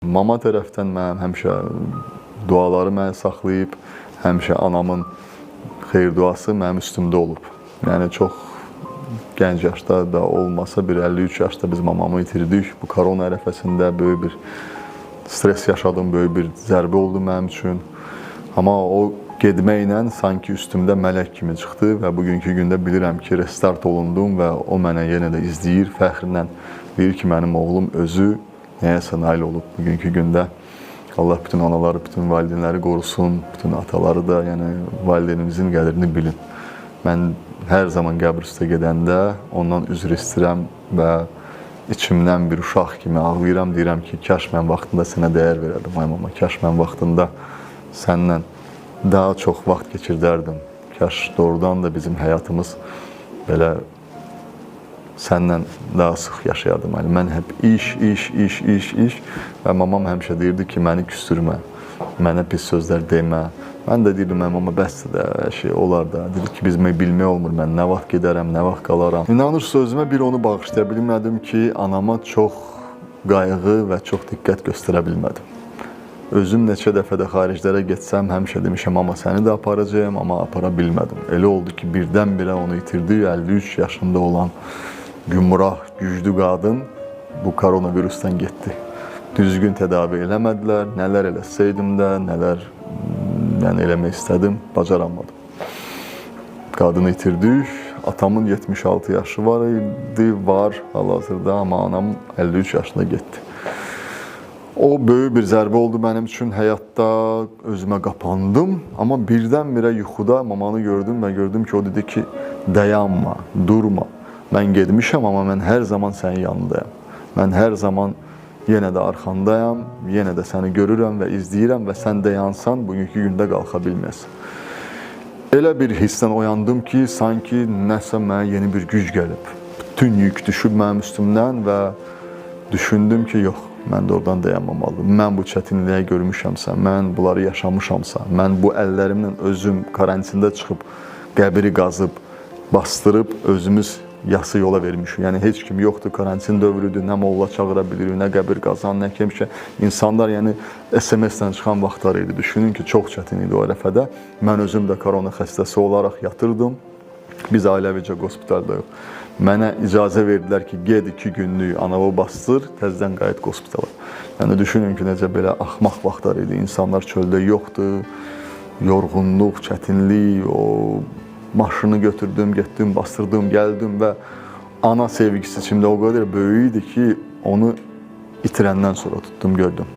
Mama tərəfdən mənim həmişə duaları məni saxlayıb, həmişə anamın xeyir duası mənim üstümdə olub. Yəni çox gənc yaşda da olmasa, bir 53 yaşda biz mamamı itirdik. Bu korona ərəfəsində böyük bir stres yaşadım, böyük bir zərbə oldu mənim üçün. Amma o gedməklə sanki üstümdə mələk kimi çıxdı və bugünkü gündə bilirəm ki, restart olundum və o mənə yenə də izləyir, fəxrlə deyir ki, mənim oğlum özü nəyəsə nail olub bugünkü gündə. Allah bütün anaları, bütün valideynləri qorusun, bütün ataları da, yəni valideynimizin qədrini bilin. Mən hər zaman qəbr üstə gedəndə ondan üzr istəyirəm və içimdən bir uşaq kimi ağlayıram, deyirəm ki, kaş mən vaxtında sənə dəyər verərdim, ay mama, kaş mən vaxtında səndən daha çox vaxt keçirdərdim. Kaş doğrudan da bizim həyatımız belə səndən daha sıx yaşayardım. Yəni, mən hep iş və mamam həmişə deyirdi ki, məni küstürmə, mənə pis sözlər demə. Mən də deyirdim, mama bəsdir də, şey olar da. Dedi ki, biz bilmək olmur, mən nə vaxt gedərəm, nə vaxt qalaram. İnanır sözümə bir onu bağışlaya bilmədim ki, anama çox qayğı və çox diqqət göstərə bilmədim. Özüm neçə dəfə də xariclərə getsəm, həmişə demişəm, amma səni də aparacağım, amma apara bilmədim. Elə oldu ki, birdən-birə onu itirdi, 53 yaşında olan gümrah, güclü qadın bu koronavirusdan getdi. Düzgün tədavi eləmədilər, nələr eləsəydim də, nələr eləmək istədim, bacaramadım. Qadını itirdik, atamın 76 yaşı var idi, var hal-hazırda, amma anam 53 yaşında getdi. O böyük bir zərbə oldu mənim üçün, həyatda özümə qapandım, amma birdən-birə yuxuda mamanı gördüm və gördüm ki, o dedi ki, dayanma, durma. Mən gedmişəm, amma mən hər zaman sənin yanındayam. Mən hər zaman yenə də arxandayam, yenə də səni görürəm və izləyirəm və sən dayansan, bugünkü gündə qalxa bilməsin. Elə bir hissdən oyandım ki, sanki nəsə mənə yeni bir güc gəlib. Bütün yük düşüb mənim üstümdən və düşündüm ki, yox, mən də oradan dayanmamalıyım. Mən bu çətinliyə görmüşəmsə, mən bunları yaşamışamsa, mən bu əllərimlə özüm karantində çıxıb, qəbiri qazıb, bastırıb, özümüz yası yola vermişik. Yəni, heç kim yoxdur, karantin dövrüdür, nə molla çağıra bilirik, nə qəbir qazan, nə kimsə. İnsanlar, yəni, SMS-dən çıxan vaxtları idi. Düşünün ki, çox çətin idi o ərəfədə. Mən özüm də korona xəstəsi olaraq yatırdım. Biz ailəvicə qospitaldayıq. Mənə icazə verdilər ki, ged 2 günlük anavı bastır, təzdən qayıt qospitala. Yəni, düşünün ki, necə belə axmaq vaxtlar idi. İnsanlar çöldə yoxdur, yorğunluq, çətinlik, o maşını götürdüm, getdim, bastırdım, gəldim və ana sevgisi içimdə o qədər böyük idi ki, onu itirəndən sonra tutdum, gördüm.